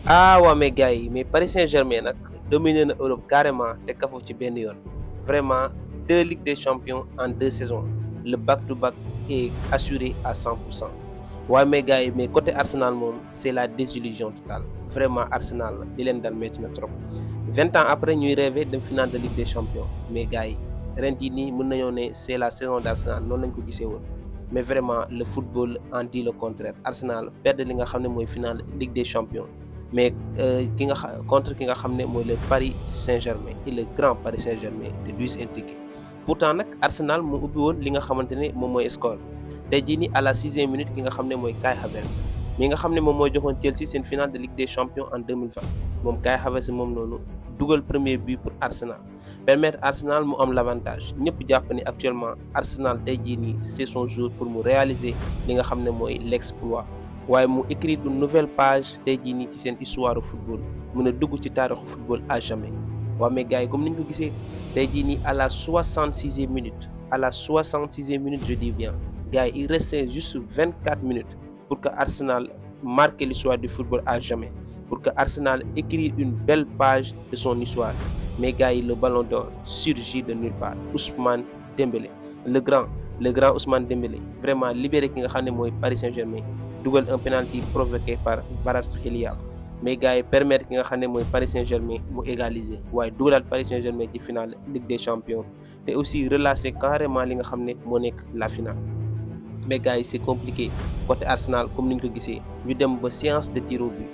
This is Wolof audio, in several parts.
waa mais gars yi mais Paris Saint-Germain nag dominé na Europe carrément te kafu ci benn yoon vraiment 2 Ligues des Champions en 2 saisons le back-to-back est assuré à 100%. waaye mais gars yi mais côté Arsenal moom c'est la désillusion totale vraiment Arsenal li leen dal métti na trop 20 ans après ñuy rêvé dem finale de Ligue des Champions mais gars yi ren jii nii mën nañoo ne c'est la saison d'Arsenal noonu lañ ko gisee woon mais vraiment le football en dit le contraire Arsenal perdre li nga xam ne mooy finale Ligue des Champions. mais contre ki nga xam ne mooy le Paris Saint-Germain et le grand Paris Saint-Germain de Luis Enrique pourtant nag Arsenal mu ubbi woon li nga xamante ne moom mooy score tey jii nii à la 6e minute ki nga xam ne mooy Kai Havertz mi nga xam ne moom mooy joxoon Chelsea seen finale de Ligue des Champions en 2020 moom Kai Havertz moom noonu dugal premier but pour Arsenal permettre Arsenal mu am l'avantage ñëpp jàpp ni actuellement Arsenal tey jii nii c'est son jour pour mu réaliser li nga xam ne mooy l'exploit waaye mu écrire une nouvelle page tey jii nii ci seen histoire football mën a dugg ci taarixu football à jamais waaw mais gars yi comme ni ñu ko gisee tey jii nii à la 66e minute je dis bien gars yi il restait juste 24 minutes pour que Arsenal marque l'histoire du football à jamais pour que Arsenal écrire une belle page de son histoire mais gars yi le ballon d'or surgit de nulle part Ousmane Dembélé le grand Ousmane Dembélé vraiment libéré ki nga xam ne mooy Paris Saint-Germain dugal un penalty provoqué par Kvaratskhelia mais gars yi permettre ki nga xam ne mooy Paris Saint-Germain mu égaliser waaye dugalaat Paris Saint-Germain ci finale Ligue des Champions te aussi relancer carrément li nga xam ne moo nekk la finale mais gars yi c'est compliqué côté Arsenal comme ni ñu ko gisee ñu dem ba séance de tir au but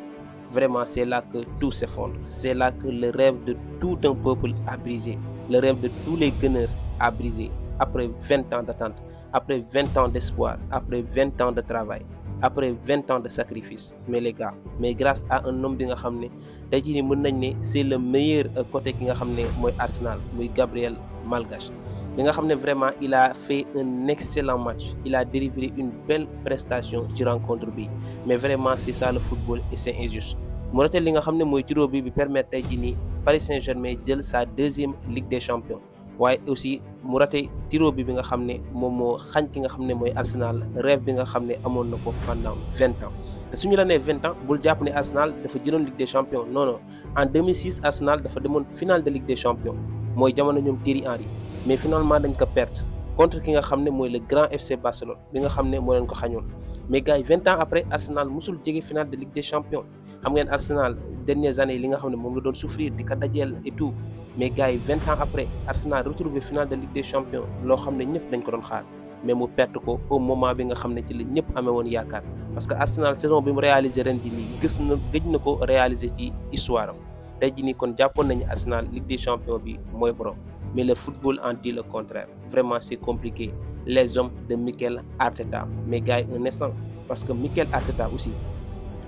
vraiment c'est là que tout s'effondre c'est là que le rêve de tout un peuple a brisé le rêve de tous les Gunners a brisé après 20 ans d'attente après 20 ans d'espoir après 20 ans de travail après 20 ans de sacrifice mais les gars mais grâce à un homme bi nga xam ne tey jii nii mën nañ ne c'est le meilleur côté ki nga xam ne mooy Arsenal muy Gabriel Magalhaes bi nga xam ne vraiment il a fait un excellent match il a délivré une belle prestation ci rencontre bi mais vraiment c'est ça le football et c'est injuste mu raté li nga xam ne mooy tiro bi permettre tey jii nii Paris Saint-Germain jël sa 2e Ligue des Champions waaye aussi mu raté tiro bi nga xam ne moom moo xañ ki nga xam ne mooy Arsenal rêve bi nga xam ne amoon na ko pendant 20 ans te suñu la nee 20 ans bul jàpp ne Arsenal dafa jëloon Ligue des Champions non en 2006 Arsenal dafa demoon finale de Ligue des Champions mooy jamono ñoom Thierry Henry mais finalement dañ ko perdre contre ki nga xam ne mooy le grand FC Barcelone bi nga xam ne moo leen ko xañoon mais gars yi 20 ans après Arsenal musul jege finale de Ligue des Champions xam ngeen Arsenal dernières années li nga xam ne moom la doon souffrir di ko dajeel et tout mais gars yi 20 ans après Arsenal retrouvé finale de Ligue des Champions loo xam ne ñëpp dañ ko doon xaar mais mu perte ko au moment bi nga xam ne ci la ñëpp amee woon yaakaar parce que Arsenal saison bi mu réalisé ren jii nii gëj na ko réalisé ci histoire am tey jii nii kon jàppoon nañu Arsenal Ligue des Champions bi mooy borom mais le football en dit le contraire vraiment c'est compliqué les hommes de Mikel Arteta mais gars yi un instant parce que Mikel Arteta aussi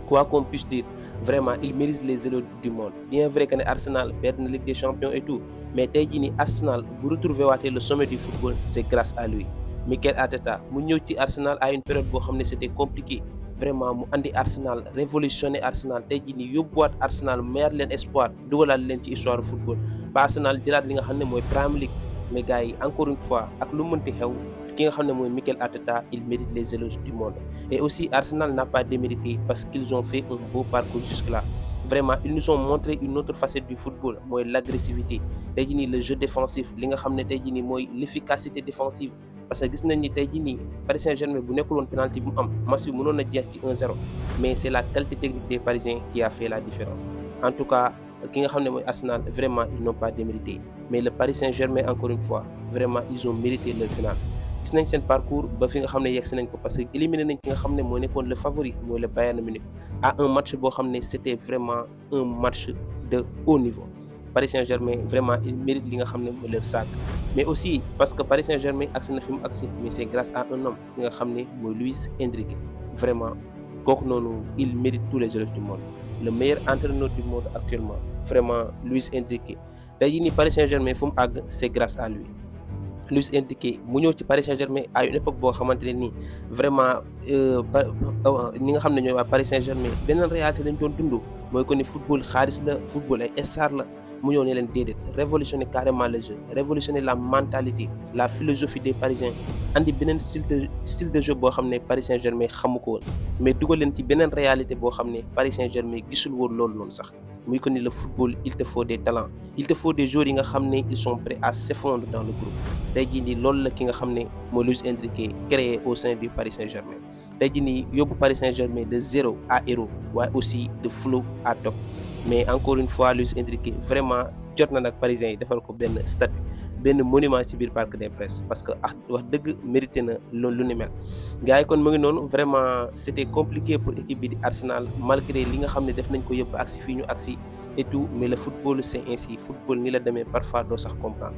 quoi qu'on puisse dire vraiment il mérite les éloges du monde bien vrai que ne Arsenal perd na Ligue des Champions et tout mais tey jii nii Arsenal bu retrouver waatee le sommet du football c'est grâce à lui Mikel Arteta mu ñëw ci Arsenal à une période boo xam ne c'était compliqué vraiment mu andi Arsenal révolutionner Arsenal tey jii nii yóbbuwaat Arsenal mayaat leen espoir dugalaat leen ci histoire football ba Arsenal jëlaat li nga xam ne mooy Premier League mais gars yi encore une fois ak lu mënti xew ki nga xam ne mooy Mikel Arteta il mérite les éloges du monde et aussi Arsenal n'a pas démérité parce qu'ils ont fait un beau parcours jusque-là vraiment ils nous ont montré une autre facette du football mooy l'agressivité tey jii nii le jeu défensif li nga xam ne tey jii nii mooy l'efficacité défensive parce que gis nañ ni tey jii nii Paris Saint-Germain bu nekkul woon penalty bu mu am match bi mënoon na jeex ci 1-0 mais c'est la qualité technique des Parisiens qui a fait la différence en tout cas ki nga xam ne mooy Arsenal vraiment ils n'ont pas démérité mais le Paris Saint-Germain encore une fois vraiment ils ont mérité leur finale gis nañ seen parcours ba fi nga xam ne yegg si nañ ko parce que éliminé nañ ki nga xam ne moo nekkoon le favori mooy le Bayern Munich à un match boo xam ne c'était vraiment un match de haut niveau Paris Saint-Germain vraiment il mérite li nga xam ne mooy leur sac mais aussi parce que Paris Saint-Germain agsi na fi mu agsi mais c'est grâce à un homme ki nga xam ne mooy Luis Enrique vraiment kooku noonu il mérite tous les éloges du monde le meilleur entraîneur du monde actuellement vraiment Luis Enrique tey jii nii Paris Saint-Germain fu mu àgg c'est grâce à lui Luis Enrique mu ñëw ci Paris Saint-Germain à une époque boo xamante ne nii vraiment ñi nga xam ne ñooy waa Paris Saint-Germain beneen réalité lañ doon dund mooy que ni football xaalis la football ay star la mu ñëw ne leen déedéet révolutionner carrément le jeu, révolutionner la mentalité, la philosophie des Parisiens, andi beneen style de jeu boo xam ne Paris Saint-Germain xamu ko woon, mais dugal leen ci beneen réalité boo xam ne Paris Saint-Germain gisul woon loolu noonu sax. muy que ni le football il te faut des talents, il te faut des joueurs yi nga xam ne ils sont prêts à s'effondrer dans le groupe. tey jii nii loolu la ki nga xam ne mooy Luis Enrique créé au sein du Paris Saint-Germain. tey jii nii yóbbu Paris Saint-Germain de 0 à héros, waaye aussi de flow à top. mais encore une fois Luis Enrique vraiment jot na nag Parisiens yi defal ko benn statue, benn monument ci biir Parc des Princes, parce que wax dëgg mérité na loolu lu ni mel. gars yi kon mu ngi noonu, vraiment c'était compliqué pour équipe bi di Arsenal malgré li nga xam ne def nañ ko yëpp agsi fii ñu agsi et tout, mais le football c'est ainsi, football ni la demee parfois doo sax comprendre.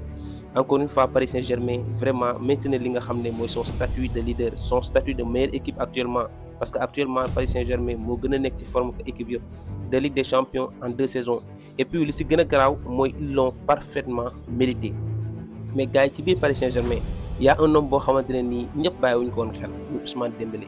encore une fois Paris Saint-Germain vraiment maintenir li nga xam ne mooy son statut de leader, son statut de meilleure équipe actuellement, parce que actuellement Paris Saint-Germain moo gën a nekk ci forme que équipe yëpp de Ligue des Champions en 2 saisons, et puis li si gën a garaaw mooy ils l'ont parfaitement mérité. mais gars yi ci biir Paris Saint-Germain y a un homme boo xamante ne nii ñëpp bàyyiwuñ ko woon xel, muy Ousmane Dembélé.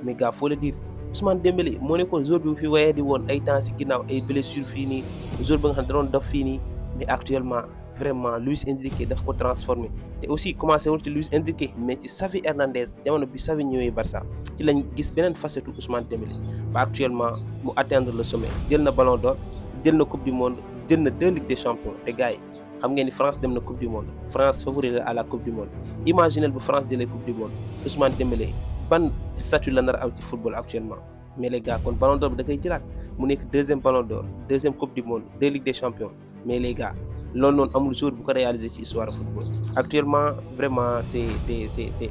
mais gars faut le dire, Ousmane Dembélé moo nekkoon joueur bi fi wayee di woon ay temps ci ginnaaw, ay blessure fii nii, joueur ba nga xam ne da doon def fii nii, mais actuellement vraiment Luis Enrique daf ko transformé. te aussi commencé wul ci Luis Enrique, mais ci Xavi Hernandez, jamono bi Xavi ñëwee Barça ci lañ gis beneen facette Ousmane Dembélé ba actuellement mu atteindre le sommet, jël na Ballon d'Or, jël na Coupe du Monde, jël na 2 Ligues des Champions. te gars yi xam ngeen ni France dem na Coupe du Monde, France favori la à la Coupe du Monde. imaginez bu France jëlee Coupe du Monde, Ousmane Dembélé ban statut la nar a am ci football actuellement. mais les gars kon Ballon d'Or bi da koy jëlaat, mu nekk 2e Ballon d'Or, 2e Coupe du Monde, 2 Ligues des Champions. mais les gars loolu noonu amul joueur bu ko réaliser ci histoire du football. actuellement vraiment c'est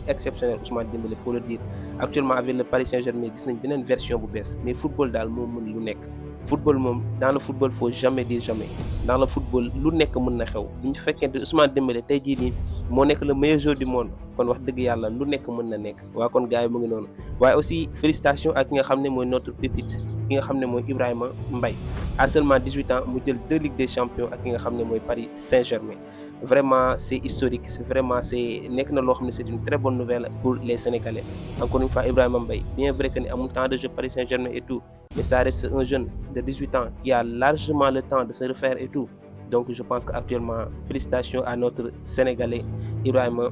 exceptionnel Ousmane Dembélé, faut le dire. actuellement avec le Paris Saint-Germain gis nañ beneen version bu bees, mais football daal moo mën lu nekk. football moom, dans le football faut jamais dire jamais. dans le football lu nekk mën na xew. bu ñu fekkente Ousmane Dembélé tey jii nii moo nekk le meilleur joueur du monde, kon wax dëgg yàlla lu nekk mën na nekk. waa kon gars yi mu ngi noonu. waaye aussi félicitations ak ki nga xam ne mooy notre pépite, ki nga xam ne mooy Ibrahima Mbaye. à seulement 18 ans mu jël 2 Ligues des Champions ak ki nga xam ne mooy Paris Saint-Germain. vraiment c'est historique, c'est nekk na loo xam ne c'est une très bonne nouvelle pour les Sénégalais. encore une fois Ibrahima Mbaye, bien vrai que ni amul temps de jeu Paris Saint-Germain et tout, mais ça reste un jeune de 18 ans qui a largement le temps de se refaire et tout. donc je pense qu'actuellement félicitations à notre Sénégalais Ibrahima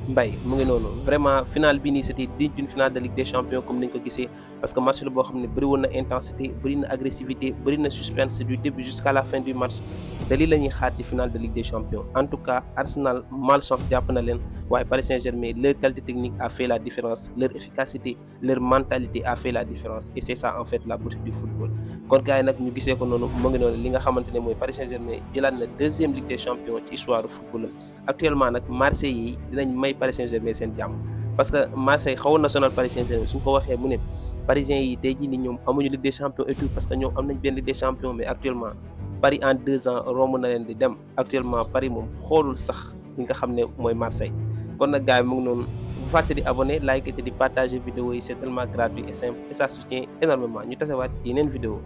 Mbaye. mu ngi noonu vraiment finale bi nii c'était digne d'une finale de Ligue des Champions comme ni ñu ko gisee, parce que match la boo xam ne bëri woon na intensité, bëri na agressivité, bëri na suspense du début jusqu'à la fin du match. te lii la ñuy xaar ci finale de Ligue des Champions. en tout cas Arsenal malchance jàpp na leen, waaye Paris Saint-Germain leur qualité technique a fait la différence, leur efficacité, leur mentalité a fait la différence, et c'est ça en fait la beauté du football. kon gars yi nag ñu gisee ko noonu, mu ngi noonu li nga xamante ne mooy Paris Saint-Germain jëlaat na 2e Ligue des Champions ci histoire du football. actuellement nag Marseille yi dinañ may Paris Saint-Germain seen jàmm, parce que Marseille xawoon na sonal Paris Saint-Germain suñ ko waxee mu ne Parisiens yi tey jii ni ñoom amuñu Ligue des Champions et tout, parce que ñoom am nañ benn Ligue des Champions, mais actuellement Paris en 2 ans romb na leen di dem. actuellement Paris moom xoolul sax li nga xam ne mooy Marseille. kon nag gars yi mu ngi noonu, bu fàtte di abonner, liker te di partager vidéo yi, c'est tellement gratuit et simple et ça soutient énormément. ñu tasewaat ci yeneen vidéo.